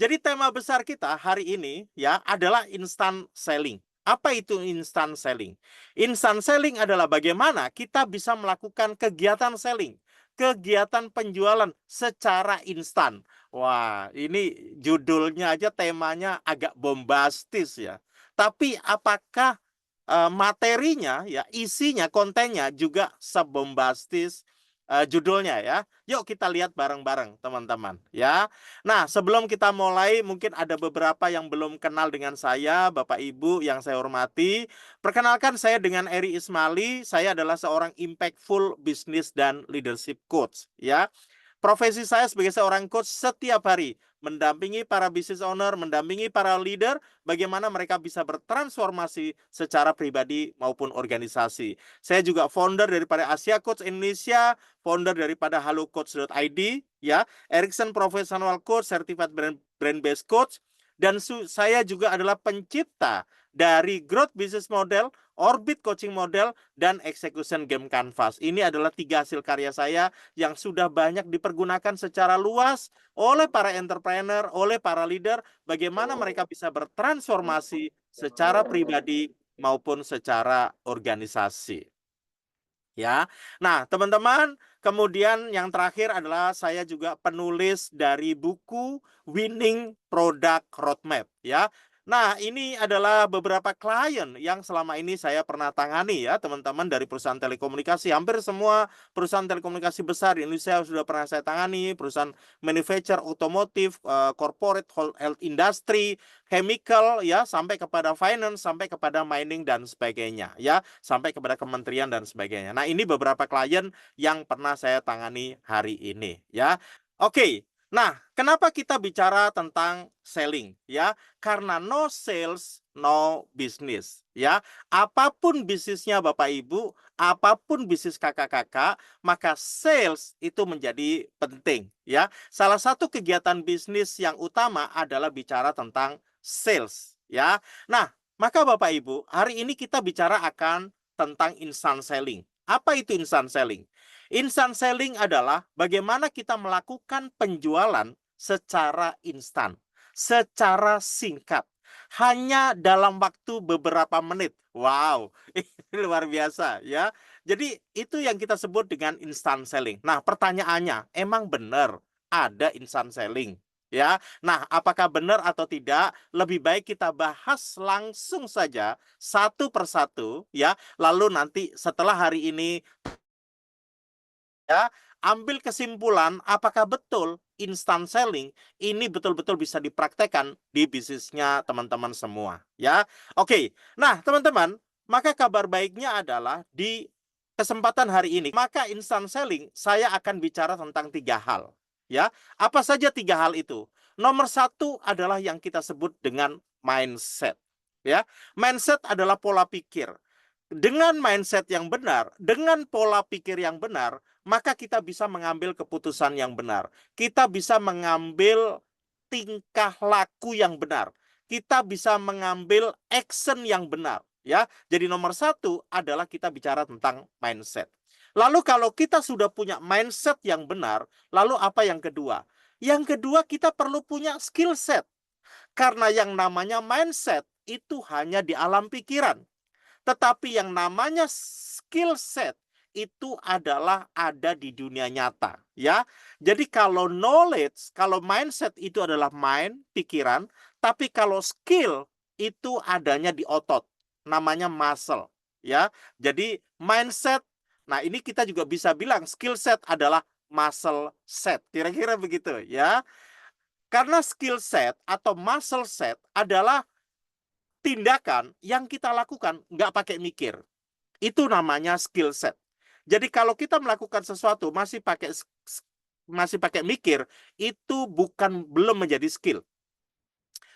Jadi tema besar kita hari ini ya adalah instant selling. Apa itu instant selling? Instant selling adalah bagaimana kita bisa melakukan kegiatan selling, kegiatan penjualan secara instan. Wah, ini judulnya aja temanya agak bombastis ya. Tapi apakah materinya ya, isinya, kontennya juga sebombastis judulnya ya? Yuk kita lihat bareng-bareng teman-teman ya. Nah, sebelum kita mulai, mungkin ada beberapa yang belum kenal dengan saya, Bapak Ibu yang saya hormati. Perkenalkan, saya dengan Eri Ismali. Saya adalah seorang impactful business dan leadership coach ya. Profesi saya sebagai seorang coach setiap hari mendampingi para business owner, mendampingi para leader, bagaimana mereka bisa bertransformasi secara pribadi maupun organisasi. Saya juga founder daripada Asia Coach Indonesia, founder daripada halocoach.id, ya, Erickson Professional Coach, Certified Brand Based Coach, dan saya juga adalah pencipta dari Growth Business Model, Orbit Coaching Model, dan Execution Game Canvas. Ini adalah 3 hasil karya saya yang sudah banyak dipergunakan secara luas oleh para entrepreneur, oleh para leader, bagaimana mereka bisa bertransformasi secara pribadi maupun secara organisasi. Ya. Nah, teman-teman, kemudian yang terakhir adalah saya juga penulis dari buku Winning Product Roadmap ya. Nah, ini adalah beberapa klien yang selama ini saya pernah tangani ya, teman-teman, dari perusahaan telekomunikasi. Hampir semua perusahaan telekomunikasi besar di Indonesia sudah pernah saya tangani, perusahaan manufacture, otomotif, corporate, health industry, chemical ya, sampai kepada finance, sampai kepada mining dan sebagainya ya, sampai kepada kementerian dan sebagainya. Nah, ini beberapa klien yang pernah saya tangani hari ini ya. Oke. Nah, kenapa kita bicara tentang selling ya? Karena no sales, no business ya. Apapun bisnisnya Bapak Ibu, apapun bisnis kakak-kakak, maka sales itu menjadi penting ya. Salah satu kegiatan bisnis yang utama adalah bicara tentang sales ya. Nah, maka Bapak Ibu, hari ini kita bicara akan tentang instant selling. Apa itu instant selling? Instant selling adalah bagaimana kita melakukan penjualan secara instan, secara singkat, hanya dalam waktu beberapa menit. Wow, ini luar biasa ya. Jadi itu yang kita sebut dengan instant selling. Nah, pertanyaannya, emang benar ada instant selling? Ya, nah, apakah benar atau tidak? Lebih baik kita bahas langsung saja satu persatu, ya. Lalu nanti setelah hari ini ya, ambil kesimpulan apakah betul instant selling ini betul-betul bisa dipraktekkan di bisnisnya teman-teman semua ya. Oke. Nah, teman-teman, maka kabar baiknya adalah di kesempatan hari ini, maka instant selling saya akan bicara tentang 3 hal ya. Apa saja 3 hal itu? Nomor 1 adalah yang kita sebut dengan mindset ya. Mindset adalah pola pikir. Dengan mindset yang benar, dengan pola pikir yang benar, maka kita bisa mengambil keputusan yang benar. Kita bisa mengambil tingkah laku yang benar. Kita bisa mengambil action yang benar. Ya, jadi nomor 1 adalah kita bicara tentang mindset. Lalu kalau kita sudah punya mindset yang benar, lalu apa yang kedua? Yang kedua, kita perlu punya skill set. Karena yang namanya mindset itu hanya di alam pikiran. Tetapi yang namanya skill set itu adalah ada di dunia nyata, ya. Jadi kalau knowledge, kalau mindset itu adalah mind, pikiran, tapi kalau skill itu adanya di otot, namanya muscle, ya. Jadi mindset, nah ini kita juga bisa bilang skill set adalah muscle set, kira-kira begitu, ya. Karena skill set atau muscle set adalah tindakan yang kita lakukan nggak pakai mikir. Itu namanya skill set. Jadi kalau kita melakukan sesuatu masih pakai mikir, itu belum menjadi skill.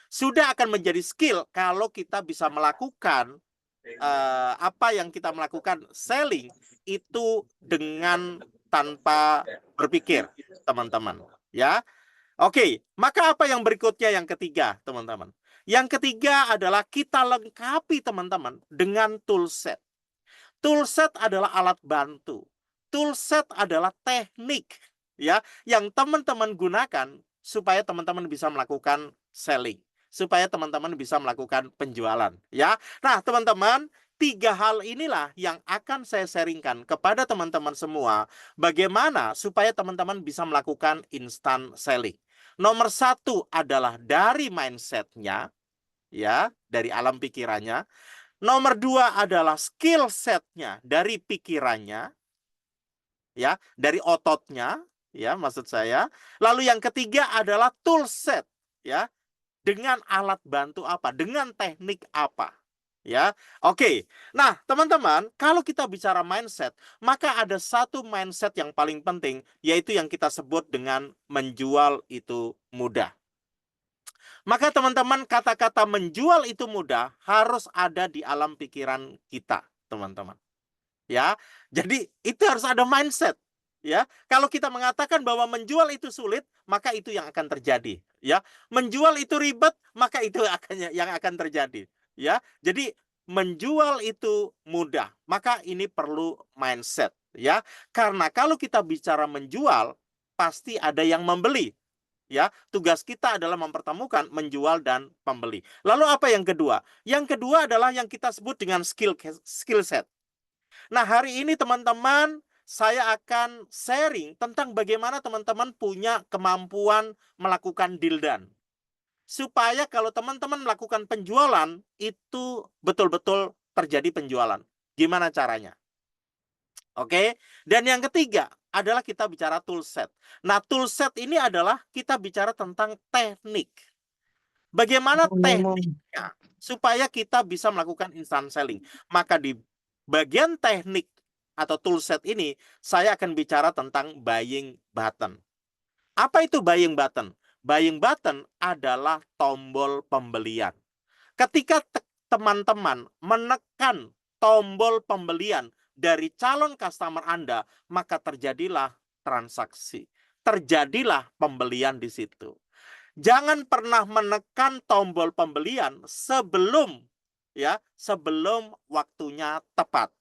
Sudah akan menjadi skill kalau kita bisa melakukan apa yang kita melakukan selling itu dengan tanpa berpikir, teman-teman. Ya, oke, maka apa yang berikutnya yang ketiga, teman-teman? Yang ketiga adalah kita lengkapi teman-teman dengan toolset. Toolset adalah alat bantu. Toolset adalah teknik ya yang teman-teman gunakan supaya teman-teman bisa melakukan selling, supaya teman-teman bisa melakukan penjualan, ya. Nah, teman-teman, 3 hal inilah yang akan saya sharingkan kepada teman-teman semua, bagaimana supaya teman-teman bisa melakukan instant selling. Nomor 1 adalah dari mindset-nya, ya, dari alam pikirannya. Nomor 2 adalah skill set-nya dari pikirannya, ya, dari ototnya, ya, maksud saya. Lalu yang ketiga adalah tool set, ya, dengan alat bantu apa, dengan teknik apa, ya. Oke. Nah, teman-teman, kalau kita bicara mindset, maka ada satu mindset yang paling penting, yaitu yang kita sebut dengan menjual itu mudah. Maka teman-teman, kata-kata menjual itu mudah harus ada di alam pikiran kita, teman-teman. Ya, jadi itu harus ada mindset. Ya, kalau kita mengatakan bahwa menjual itu sulit, maka itu yang akan terjadi. Ya, menjual itu ribet, maka itu yang akan terjadi. Ya, jadi menjual itu mudah, maka ini perlu mindset. Ya, karena kalau kita bicara menjual, pasti ada yang membeli. Ya, tugas kita adalah mempertemukan menjual dan pembeli. Lalu apa yang kedua? Yang kedua adalah yang kita sebut dengan skill set. Nah, hari ini teman-teman, saya akan sharing tentang bagaimana teman-teman punya kemampuan melakukan deal done. Supaya kalau teman-teman melakukan penjualan, itu betul-betul terjadi penjualan. Gimana caranya? Oke. Dan yang ketiga adalah kita bicara tool set. Nah, tool set ini adalah kita bicara tentang teknik. Bagaimana tekniknya supaya kita bisa melakukan instant selling. Maka di bagian teknik atau tool set ini, saya akan bicara tentang buying button. Apa itu buying button? Buying button adalah tombol pembelian. Ketika teman-teman menekan tombol pembelian dari calon customer Anda, maka terjadilah transaksi. Terjadilah pembelian di situ. Jangan pernah menekan tombol pembelian sebelum waktunya tepat.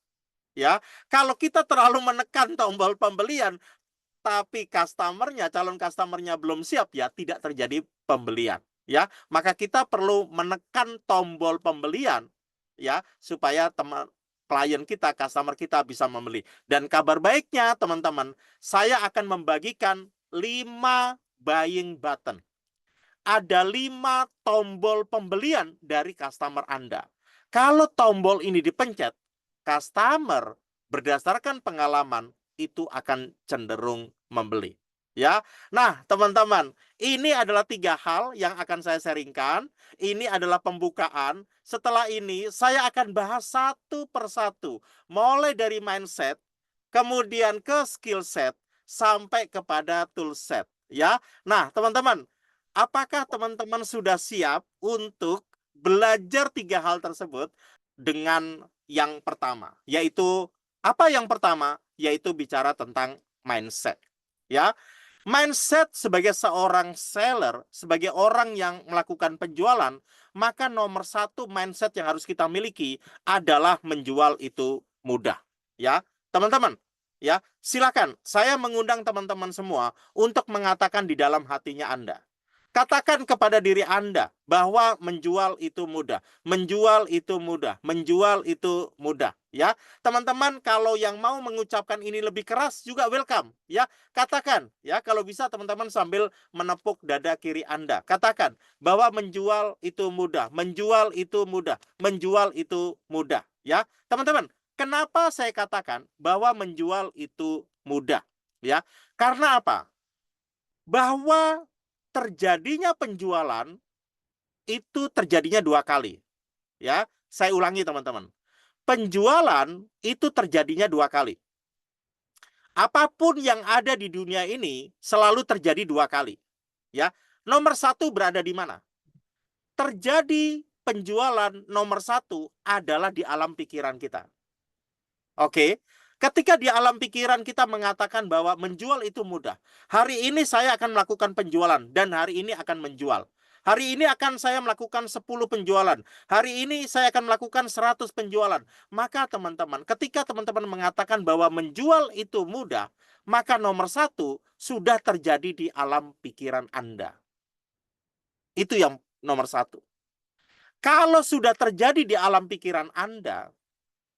Ya, kalau kita terlalu menekan tombol pembelian, tapi calon customernya belum siap, ya tidak terjadi pembelian. Ya, maka kita perlu menekan tombol pembelian, ya, supaya klien kita, customer kita bisa membeli. Dan kabar baiknya, teman-teman, saya akan membagikan 5 buying button. Ada 5 tombol pembelian dari customer Anda. Kalau tombol ini dipencet, customer berdasarkan pengalaman itu akan cenderung membeli. Ya, nah teman-teman, ini adalah 3 hal yang akan saya sharingkan. Ini adalah pembukaan. Setelah ini saya akan bahas satu persatu, mulai dari mindset, kemudian ke skill set, sampai kepada tool set. Ya, nah teman-teman, apakah teman-teman sudah siap untuk belajar 3 hal tersebut dengan yang pertama? Yaitu, apa yang pertama? Yaitu bicara tentang mindset. Ya, mindset sebagai seorang seller, sebagai orang yang melakukan penjualan, maka nomor 1 mindset yang harus kita miliki adalah menjual itu mudah. Ya, teman-teman, ya, silakan saya mengundang teman-teman semua untuk mengatakan di dalam hatinya Anda. Katakan kepada diri Anda bahwa menjual itu mudah, menjual itu mudah, menjual itu mudah. Ya, teman-teman, kalau yang mau mengucapkan ini lebih keras juga welcome. Ya, katakan. Ya, kalau bisa teman-teman sambil menepuk dada kiri Anda. Katakan bahwa menjual itu mudah, menjual itu mudah, menjual itu mudah. Ya, teman-teman, kenapa saya katakan bahwa menjual itu mudah? Ya, karena apa? Bahwa terjadinya penjualan itu terjadinya 2 kali. Ya, saya ulangi teman-teman. Penjualan itu terjadinya 2 kali. Apapun yang ada di dunia ini selalu terjadi 2 kali. Ya, nomor 1 berada di mana? Terjadi penjualan nomor 1 adalah di alam pikiran kita. Oke. Ketika di alam pikiran kita mengatakan bahwa menjual itu mudah. Hari ini saya akan melakukan penjualan dan hari ini akan menjual. Hari ini akan saya melakukan 10 penjualan. Hari ini saya akan melakukan 100 penjualan. Maka teman-teman, ketika teman-teman mengatakan bahwa menjual itu mudah, maka nomor satu sudah terjadi di alam pikiran Anda. Itu yang nomor satu. Kalau sudah terjadi di alam pikiran Anda,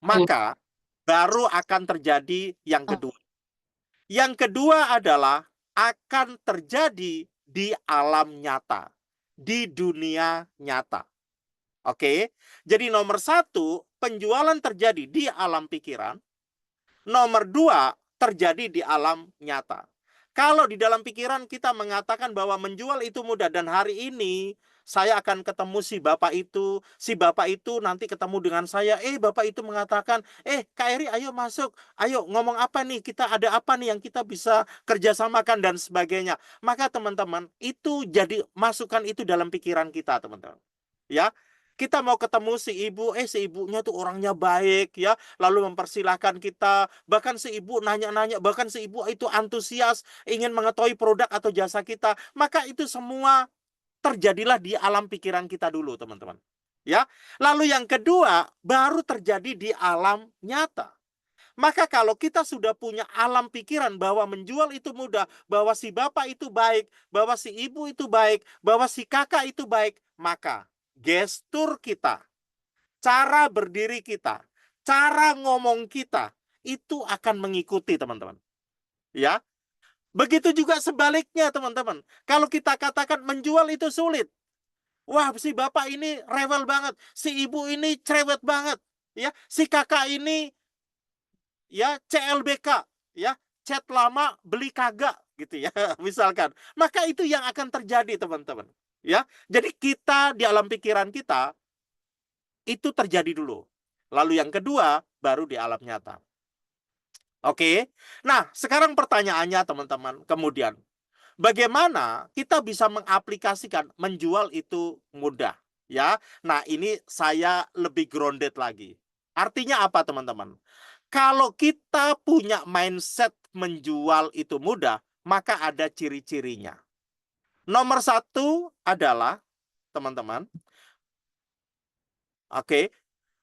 maka baru akan terjadi yang kedua. Yang kedua adalah akan terjadi di alam nyata, di dunia nyata. Oke, jadi nomor satu, penjualan terjadi di alam pikiran. Nomor dua, terjadi di alam nyata. Kalau di dalam pikiran kita mengatakan bahwa menjual itu mudah dan hari ini saya akan ketemu si bapak itu nanti ketemu dengan saya, bapak itu mengatakan, Kak Eri ayo masuk, ayo ngomong apa nih, kita ada apa nih yang kita bisa kerjasamakan dan sebagainya. Maka teman-teman, itu jadi masukan itu dalam pikiran kita teman-teman. Ya, kita mau ketemu si ibu, si ibunya tuh orangnya baik ya, lalu mempersilahkan kita, bahkan si ibu nanya-nanya, bahkan si ibu itu antusias ingin mengetahui produk atau jasa kita, maka itu semua terjadilah di alam pikiran kita dulu teman-teman. Ya, lalu yang kedua baru terjadi di alam nyata. Maka kalau kita sudah punya alam pikiran bahwa menjual itu mudah, bahwa si bapak itu baik, bahwa si ibu itu baik, bahwa si kakak itu baik, maka gestur kita, cara berdiri kita, cara ngomong kita itu akan mengikuti teman-teman. Ya. Begitu juga sebaliknya teman-teman. Kalau kita katakan menjual itu sulit. Wah, si bapak ini rewel banget, si ibu ini cerewet banget, ya. Si kakak ini ya CLBK, ya, chat lama beli kagak gitu ya, misalkan. Maka itu yang akan terjadi teman-teman. Ya, jadi kita di alam pikiran kita itu terjadi dulu. Lalu yang kedua baru di alam nyata. Oke. Nah, sekarang pertanyaannya teman-teman, kemudian bagaimana kita bisa mengaplikasikan menjual itu mudah, ya? Nah, ini saya lebih grounded lagi. Artinya apa, teman-teman? Kalau kita punya mindset menjual itu mudah, maka ada ciri-cirinya. Nomor satu adalah, teman-teman, oke,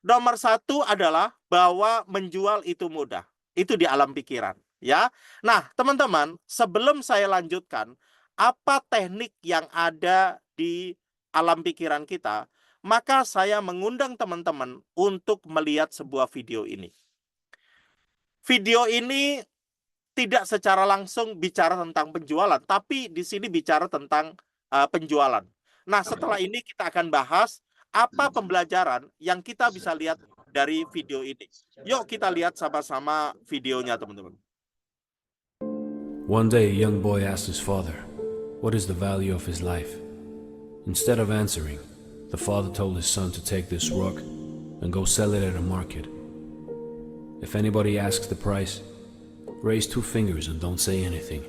nomor satu adalah bahwa menjual itu mudah. Itu di alam pikiran, ya. Nah, teman-teman, sebelum saya lanjutkan, apa teknik yang ada di alam pikiran kita, maka saya mengundang teman-teman untuk melihat sebuah video ini. Video ini tidak secara langsung bicara tentang penjualan, tapi di sini bicara tentang penjualan. Nah, setelah ini kita akan bahas apa pembelajaran yang kita bisa lihat dari video ini. Yuk kita lihat sama-sama videonya, teman-teman. One day a young boy asked his father, "What is the value of his life?" Instead of answering, the father told his son to take this rock and go sell it at a market. If anybody asks the price, raise 2 fingers and don't say anything.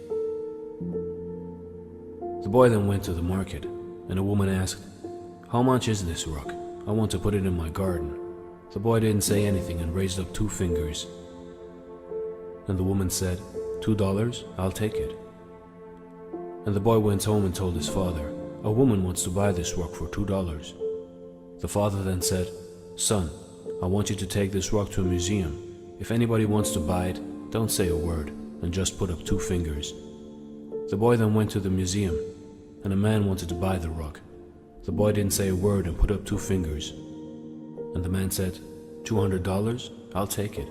The boy then went to the market, and a woman asked, "How much is this rock? I want to put it in my garden." The boy didn't say anything and raised up 2 fingers. And the woman said, $2, I'll take it. And the boy went home and told his father, "A woman wants to buy this rock for $2. The father then said, "Son, I want you to take this rock to a museum. If anybody wants to buy it, don't say a word and just put up 2 fingers." The boy then went to the museum, and a man wanted to buy the rock. The boy didn't say a word and put up 2 fingers. And the man said, $200, I'll take it.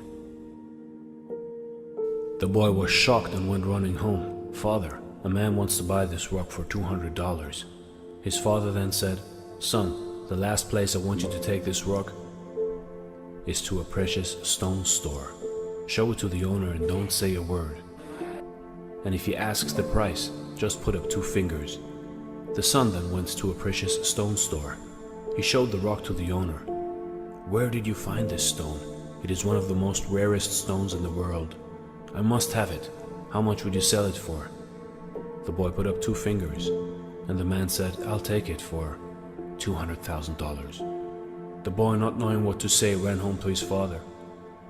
The boy was shocked and went running home. "Father, a man wants to buy this rock for $200. His father then said, "Son, the last place I want you to take this rock is to a precious stone store. Show it to the owner and don't say a word. And if he asks the price, just put up 2 fingers." The son then went to a precious stone store. He showed the rock to the owner. "Where did you find this stone? It is one of the most rarest stones in the world. I must have it. How much would you sell it for?" The boy put up 2 fingers, and the man said, "I'll take it for $200,000. The boy, not knowing what to say, ran home to his father.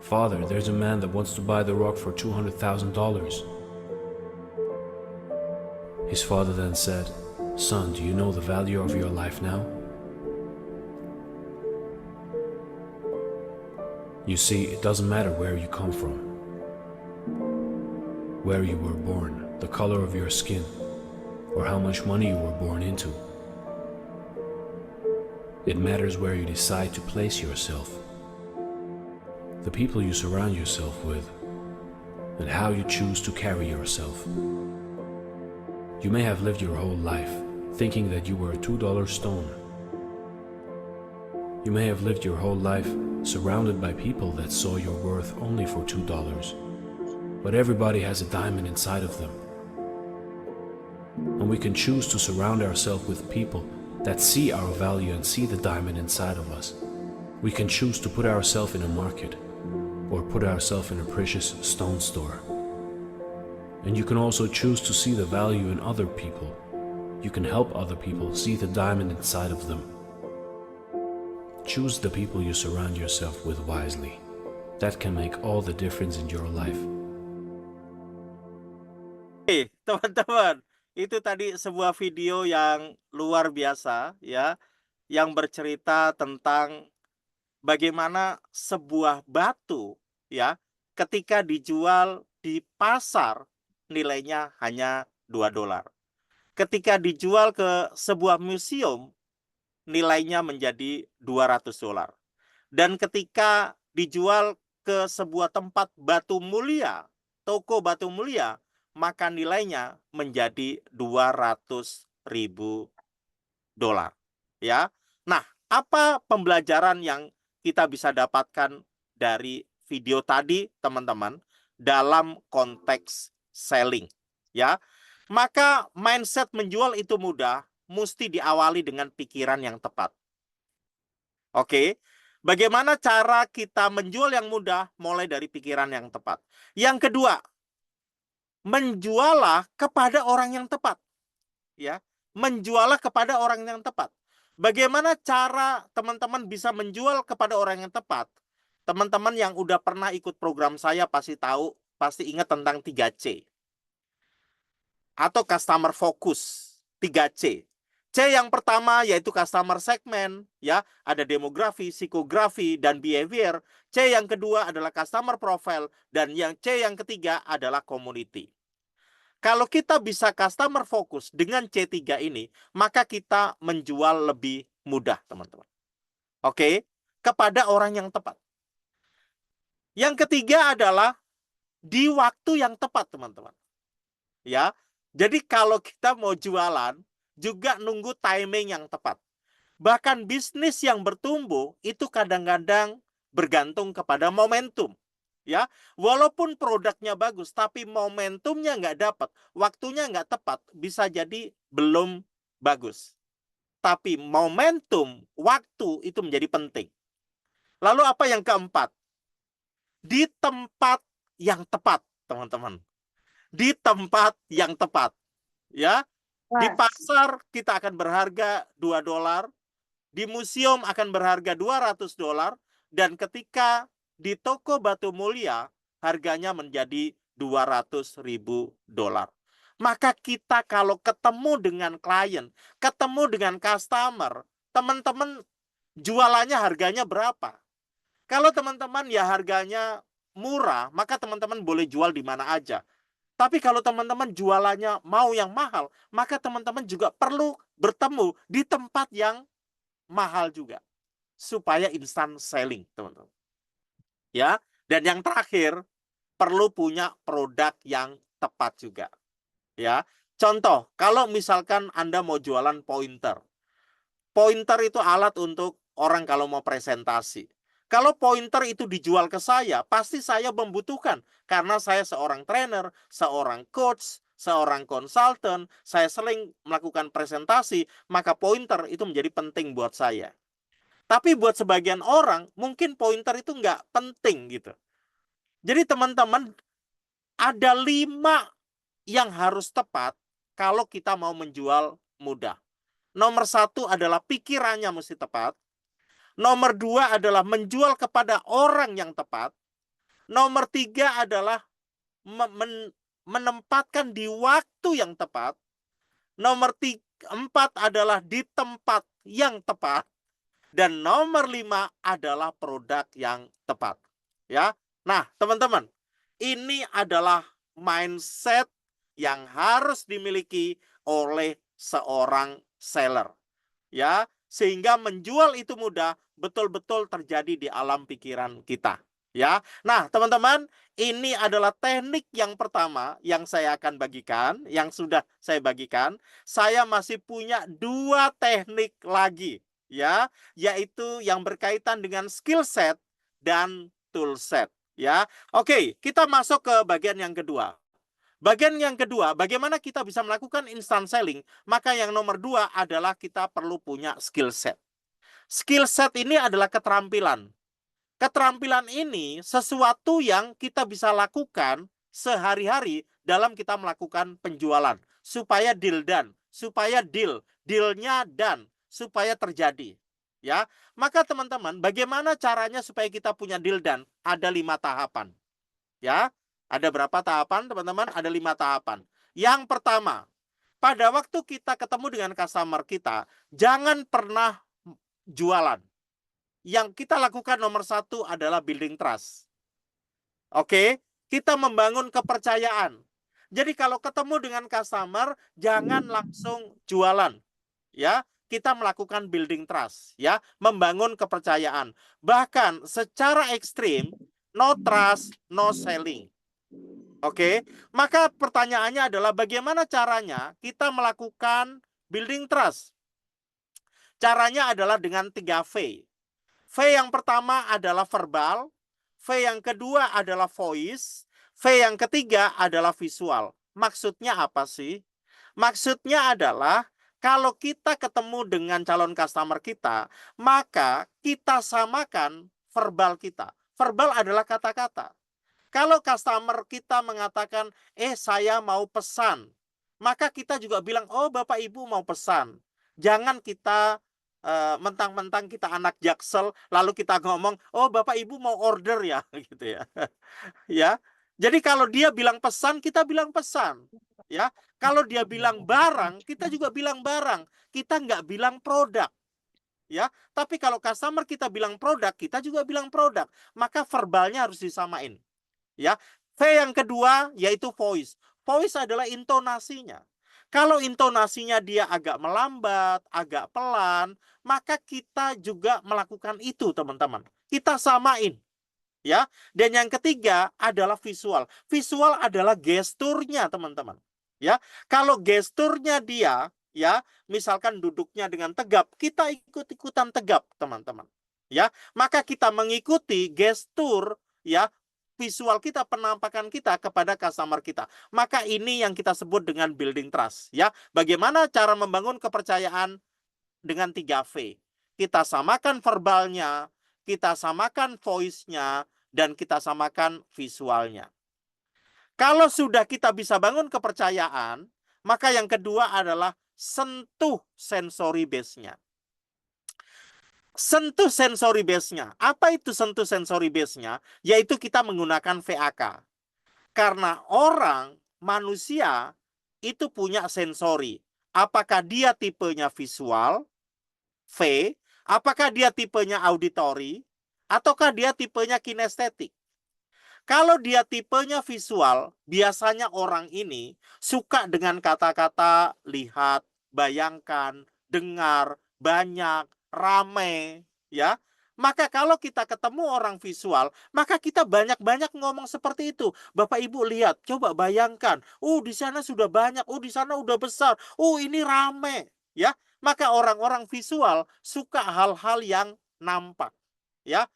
"Father, there's a man that wants to buy the rock for $200,000. His father then said, Son, do you know the value of your life now? You see, it doesn't matter where you come from, where you were born, the color of your skin, or how much money you were born into. It matters where you decide to place yourself, the people you surround yourself with, and how you choose to carry yourself. You may have lived your whole life thinking that you were a $2 stone. You may have lived your whole life surrounded by people that saw your worth only for $2. But everybody has a diamond inside of them. And we can choose to surround ourselves with people that see our value and see the diamond inside of us. We can choose to put ourselves in a market or put ourselves in a precious stone store. And you can also choose to see the value in other people. You can help other people see the diamond inside of them. Choose the people you surround yourself with wisely. That can make all the difference in your life. Oke, teman-teman, itu tadi sebuah video yang luar biasa ya, yang bercerita tentang bagaimana sebuah batu ya, ketika dijual di pasar nilainya hanya $2. Ketika dijual ke sebuah museum nilainya menjadi $200. Dan ketika dijual ke sebuah tempat batu mulia, toko batu mulia, maka nilainya menjadi $200.000. Ya. Nah, apa pembelajaran yang kita bisa dapatkan dari video tadi, teman-teman, dalam konteks selling, ya? Maka mindset menjual itu mudah, mesti diawali dengan pikiran yang tepat. Oke. Bagaimana cara kita menjual yang mudah? Mulai dari pikiran yang tepat. Yang kedua, menjualah kepada orang yang tepat. Ya, menjualah kepada orang yang tepat. Bagaimana cara teman-teman bisa menjual kepada orang yang tepat? Teman-teman yang udah pernah ikut program saya pasti tahu, pasti ingat tentang 3C. Atau customer focus, 3C. C yang pertama yaitu customer segment, ya, ada demografi, psikografi, dan behavior. C yang kedua adalah customer profile, dan yang C yang ketiga adalah community. Kalau kita bisa customer focus dengan C3 ini, maka kita menjual lebih mudah, teman-teman. Oke, kepada orang yang tepat. Yang ketiga adalah di waktu yang tepat, teman-teman. Ya, jadi kalau kita mau jualan, juga nunggu timing yang tepat. Bahkan bisnis yang bertumbuh itu kadang-kadang bergantung kepada momentum. Ya, walaupun produknya bagus, tapi momentumnya nggak dapat, waktunya nggak tepat, bisa jadi belum bagus. Tapi momentum, waktu itu menjadi penting. Lalu apa yang keempat? Di tempat yang tepat, teman-teman. Di tempat yang tepat. Ya, di pasar kita akan berharga $2, di museum akan berharga $200, dan ketika di toko batu mulia harganya menjadi $200.000. Maka kita kalau ketemu dengan klien, ketemu dengan customer, teman-teman jualannya harganya berapa? Kalau teman-teman ya harganya murah, maka teman-teman boleh jual di mana aja. Tapi kalau teman-teman jualannya mau yang mahal, maka teman-teman juga perlu bertemu di tempat yang mahal juga. Supaya instant selling, teman-teman. Ya, dan yang terakhir, perlu punya produk yang tepat juga. Ya, contoh, kalau misalkan Anda mau jualan pointer. Pointer itu alat untuk orang kalau mau presentasi. Kalau pointer itu dijual ke saya, pasti saya membutuhkan. Karena saya seorang trainer, seorang coach, seorang konsultan, saya sering melakukan presentasi, maka pointer itu menjadi penting buat saya. Tapi buat sebagian orang, mungkin pointer itu nggak penting gitu. Jadi teman-teman, ada 5 yang harus tepat kalau kita mau menjual mudah. Nomor 1 adalah pikirannya mesti tepat. Nomor 2 adalah menjual kepada orang yang tepat. Nomor 3 adalah menempatkan di waktu yang tepat. Nomor 4 adalah di tempat yang tepat. Dan nomor 5 adalah produk yang tepat. Ya. Nah, teman-teman, ini adalah mindset yang harus dimiliki oleh seorang seller. Ya, sehingga menjual itu mudah, betul-betul terjadi di alam pikiran kita. Ya. Nah, teman-teman, ini adalah teknik yang pertama yang saya akan bagikan, yang sudah saya bagikan. Saya masih punya 2 teknik lagi, ya, yaitu yang berkaitan dengan skill set dan tool set, ya. Oke, kita masuk ke bagian yang kedua. Bagian yang kedua, bagaimana kita bisa melakukan instant selling? Maka yang nomor 2 adalah kita perlu punya skill set. Skill set ini adalah keterampilan. Keterampilan ini sesuatu yang kita bisa lakukan sehari-hari dalam kita melakukan penjualan. Supaya deal done, supaya dealnya done, supaya terjadi. Ya, maka teman-teman, bagaimana caranya supaya kita punya deal done? Ada 5 tahapan. Ya, ada berapa tahapan teman-teman? Ada 5 tahapan. Yang pertama, pada waktu kita ketemu dengan customer kita, jangan pernah jualan. Yang kita lakukan nomor 1 adalah building trust. Oke, kita membangun kepercayaan. Jadi kalau ketemu dengan customer, jangan langsung jualan. Ya, kita melakukan building trust, ya, membangun kepercayaan. Bahkan secara ekstrim, no trust, no selling. Oke, maka pertanyaannya adalah bagaimana caranya kita melakukan building trust? Caranya adalah dengan 3 V. V yang pertama adalah verbal, V yang kedua adalah voice, V yang ketiga adalah visual. Maksudnya apa sih? Maksudnya adalah kalau kita ketemu dengan calon customer kita, maka kita samakan verbal kita. Verbal adalah kata-kata. Kalau customer kita mengatakan, saya mau pesan, maka kita juga bilang, oh Bapak Ibu mau pesan. Jangan kita mentang-mentang kita anak Jaksel, lalu kita ngomong, oh Bapak Ibu mau order ya, gitu ya. Ya, jadi kalau dia bilang pesan, kita bilang pesan. Ya, kalau dia bilang barang, kita juga bilang barang. Kita nggak bilang produk. Ya, tapi kalau customer kita bilang produk, kita juga bilang produk. Maka verbalnya harus disamain. Ya, V yang kedua yaitu voice. Voice adalah intonasinya. Kalau intonasinya dia agak melambat, agak pelan, maka kita juga melakukan itu, teman-teman. Kita samain. Ya. Dan yang ketiga adalah visual. Visual adalah gesturnya, teman-teman. Ya. Kalau gesturnya dia, ya, misalkan duduknya dengan tegap, kita ikut-ikutan tegap, teman-teman. Ya. Maka kita mengikuti gestur, ya, visual kita, penampakan kita kepada customer kita. Maka ini yang kita sebut dengan building trust, ya. Bagaimana cara membangun kepercayaan dengan 3 V? Kita samakan verbalnya, kita samakan voice-nya, dan kita samakan visualnya. Kalau sudah kita bisa bangun kepercayaan, maka yang kedua adalah sentuh sensory base-nya. Sentuh sensory base-nya. Apa itu sentuh sensory base-nya? Yaitu kita menggunakan VAK. Karena orang, manusia, itu punya sensori. Apakah dia tipenya visual, V, apakah dia tipenya auditory, ataukah dia tipenya kinestetik. Kalau dia tipenya visual, biasanya orang ini suka dengan kata-kata lihat, bayangkan, dengar, banyak, rame, ya. Maka kalau kita ketemu orang visual, maka kita banyak-banyak ngomong seperti itu. Bapak Ibu lihat, coba bayangkan, di sana sudah banyak, di sana udah besar, ini rame, ya. Maka orang-orang visual suka hal-hal yang nampak, ya.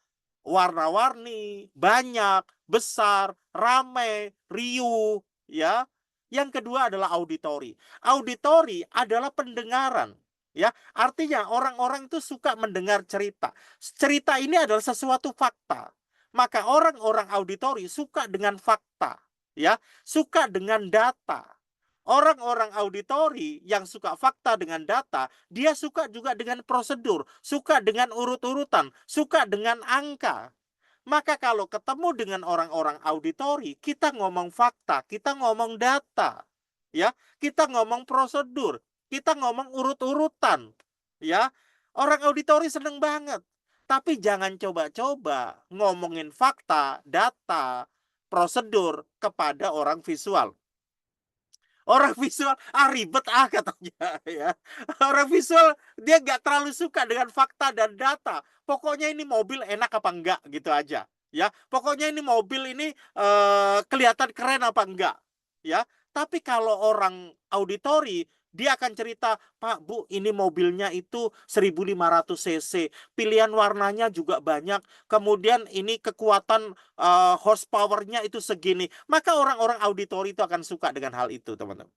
Warna-warni, banyak, besar, rame, riuh, ya. Yang kedua adalah auditori. Auditori adalah pendengaran. Ya, artinya orang-orang itu suka mendengar cerita. Cerita ini adalah sesuatu fakta. Maka orang-orang auditori suka dengan fakta, ya, suka dengan data. Orang-orang auditori yang suka fakta dengan data, dia suka juga dengan prosedur, suka dengan urut-urutan, suka dengan angka. Maka kalau ketemu dengan orang-orang auditori, kita ngomong fakta, kita ngomong data, ya, kita ngomong prosedur. Kita ngomong urut-urutan, ya. Orang auditori seneng banget. Tapi jangan coba-coba ngomongin fakta, data, prosedur kepada orang visual. Orang visual, ribet katanya ya. Orang visual dia nggak terlalu suka dengan fakta dan data. Pokoknya ini mobil enak apa enggak gitu aja. Ya, pokoknya ini mobil ini kelihatan keren apa enggak. Ya, tapi kalau orang auditori dia akan cerita, Pak, Bu, ini mobilnya itu 1500 cc, pilihan warnanya juga banyak, kemudian ini kekuatan horsepower-nya itu segini. Maka orang-orang auditori itu akan suka dengan hal itu, teman-teman.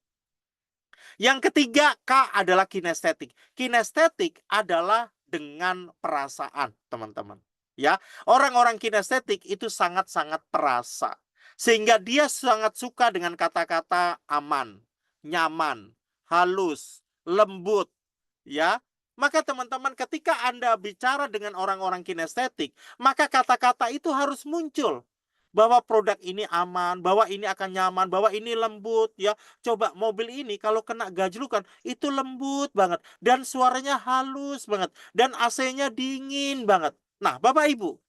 Yang ketiga, K adalah kinestetik. Kinestetik adalah dengan perasaan, teman-teman. Ya, orang-orang kinestetik itu sangat-sangat perasa. Sehingga dia sangat suka dengan kata-kata aman, nyaman, halus, lembut, ya. Maka teman-teman, ketika Anda bicara dengan orang-orang kinestetik, maka kata-kata itu harus muncul bahwa produk ini aman, bahwa ini akan nyaman, bahwa ini lembut, ya. Coba mobil ini kalau kena gajlukan itu lembut banget dan suaranya halus banget dan AC-nya dingin banget. Nah, Bapak Ibu,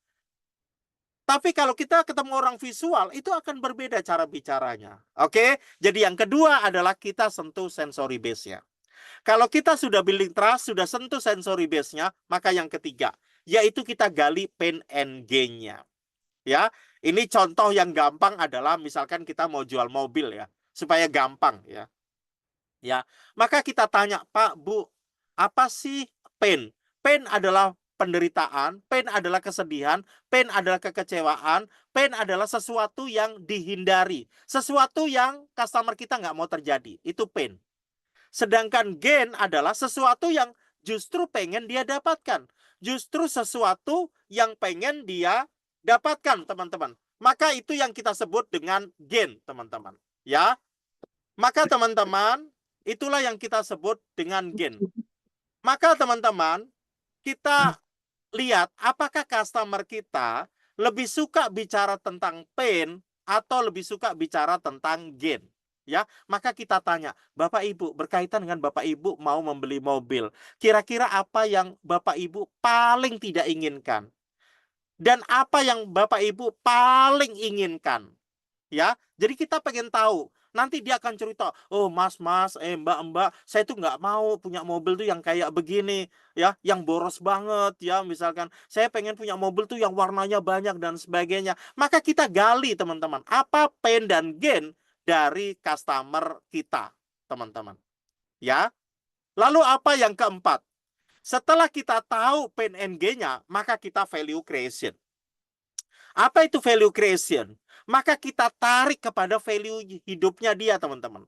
tapi kalau kita ketemu orang visual itu akan berbeda cara bicaranya. Oke? Jadi yang kedua adalah kita sentuh sensory base-nya. Kalau kita sudah building trust, sudah sentuh sensory base-nya, maka yang ketiga, yaitu kita gali pain and gain-nya. Ya, ini contoh yang gampang adalah misalkan kita mau jual mobil ya, supaya gampang ya. Ya, maka kita tanya, Pak, Bu, apa sih pain? Pain adalah penderitaan, pain adalah kesedihan, pain adalah kekecewaan, pain adalah sesuatu yang dihindari, sesuatu yang customer kita nggak mau terjadi, itu pain. Sedangkan gain adalah sesuatu yang justru pengen dia dapatkan. Justru sesuatu yang pengen dia dapatkan, teman-teman. Maka itu yang kita sebut dengan gain, teman-teman. Ya. Maka teman-teman, itulah yang kita sebut dengan gain. Maka teman-teman, kita lihat apakah customer kita lebih suka bicara tentang pain atau lebih suka bicara tentang gain. Ya, maka kita tanya, Bapak Ibu, berkaitan dengan Bapak Ibu mau membeli mobil, kira-kira apa yang Bapak Ibu paling tidak inginkan? Dan apa yang Bapak Ibu paling inginkan? Ya, jadi kita pengen tahu. Nanti dia akan cerita, oh mas, mbak, saya tuh nggak mau punya mobil tuh yang kayak begini, ya, yang boros banget, ya, misalkan saya pengen punya mobil tuh yang warnanya banyak dan sebagainya. Maka kita gali, teman-teman, apa pain dan gain dari customer kita, teman-teman. Ya, lalu apa yang keempat? Setelah kita tahu pain and gain-nya, maka kita value creation. Apa itu value creation? Maka kita tarik kepada value hidupnya dia, teman-teman.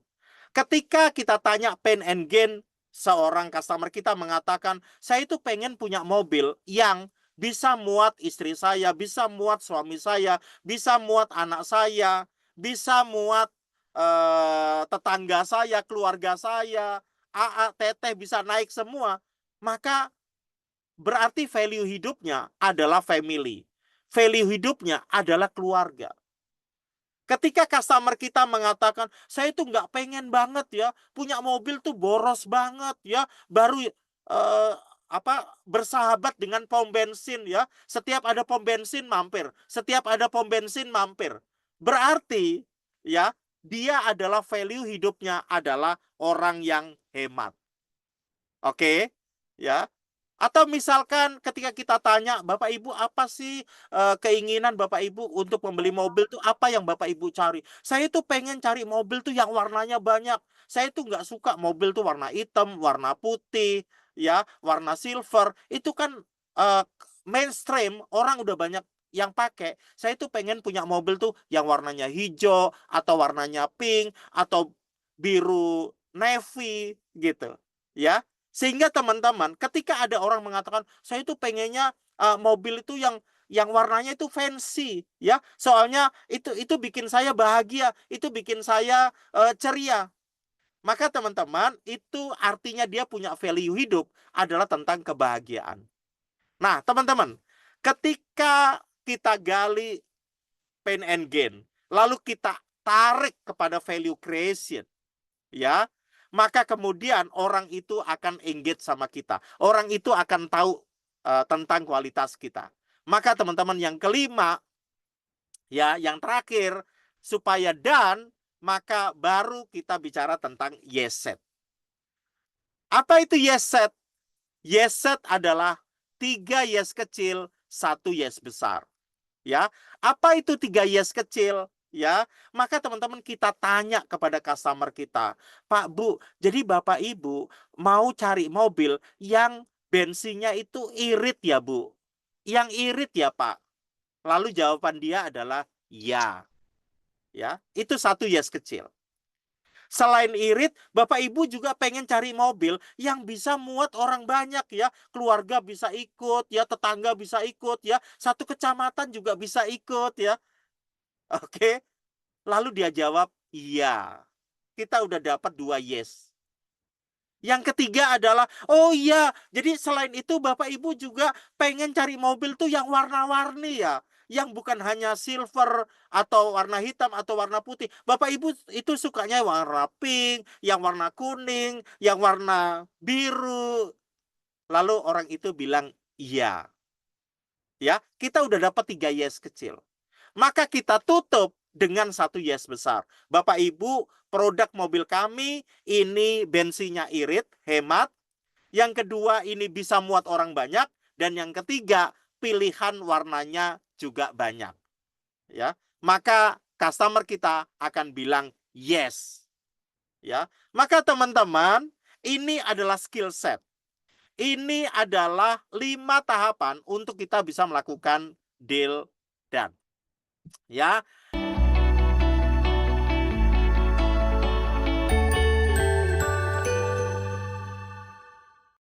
Ketika kita tanya pain and gain, seorang customer kita mengatakan, saya itu pengen punya mobil yang bisa muat istri saya, bisa muat suami saya, bisa muat anak saya, bisa muat tetangga saya, keluarga saya, teteh bisa naik semua. Maka berarti value hidupnya adalah family. Value hidupnya adalah keluarga. Ketika customer kita mengatakan, saya itu nggak pengen banget ya, punya mobil tuh boros banget ya, baru bersahabat dengan pom bensin ya, setiap ada pom bensin mampir, setiap ada pom bensin mampir. Berarti ya, dia adalah value hidupnya adalah orang yang hemat. Oke, ya. Atau misalkan ketika kita tanya, Bapak Ibu apa sih keinginan Bapak Ibu untuk membeli mobil tuh apa yang Bapak Ibu cari? Saya tuh pengen cari mobil tuh yang warnanya banyak. Saya tuh nggak suka mobil tuh warna hitam, warna putih, ya, warna silver. Itu kan mainstream, orang udah banyak yang pakai. Saya tuh pengen punya mobil tuh yang warnanya hijau atau warnanya pink atau biru navy gitu, ya. Sehingga teman-teman, ketika ada orang mengatakan, saya itu pengennya mobil itu yang warnanya itu fancy, ya. Soalnya itu bikin saya bahagia, itu bikin saya ceria. Maka teman-teman, itu artinya dia punya value hidup adalah tentang kebahagiaan. Nah, teman-teman, ketika kita gali pain and gain, lalu kita tarik kepada value creation, ya. maka kemudian orang itu akan engage sama kita. Orang itu akan tahu tentang kualitas kita. Maka teman-teman yang kelima, ya, yang terakhir, supaya dan, maka baru kita bicara tentang yes set. Apa itu yes set? Yes set adalah 3 yes kecil, 1 yes besar. Ya, apa itu 3 yes kecil? Ya, maka teman-teman kita tanya kepada customer kita, Pak, Bu, jadi Bapak Ibu mau cari mobil yang bensinnya itu irit ya, Bu? Yang irit ya, Pak? Lalu jawaban dia adalah ya. Ya, itu 1 yes kecil. Selain irit, Bapak Ibu juga pengen cari mobil yang bisa muat orang banyak ya. Keluarga bisa ikut ya, tetangga bisa ikut ya, satu kecamatan juga bisa ikut ya. Oke. Lalu dia jawab, iya. Kita udah dapat 2 yes. Yang ketiga adalah, oh iya, jadi selain itu Bapak Ibu juga pengen cari mobil tuh yang warna-warni ya. Yang bukan hanya silver atau warna hitam atau warna putih. Bapak Ibu itu sukanya warna pink, yang warna kuning, yang warna biru. Lalu orang itu bilang, iya. Ya, kita udah dapat 3 yes kecil. Maka kita tutup dengan 1 yes besar. Bapak Ibu, produk mobil kami ini bensinnya irit, hemat. Yang kedua, ini bisa muat orang banyak. Dan yang ketiga, pilihan warnanya juga banyak. Ya, maka customer kita akan bilang yes. Ya, maka teman-teman, ini adalah skill set. Ini adalah 5 tahapan untuk kita bisa melakukan deal dan. Ya,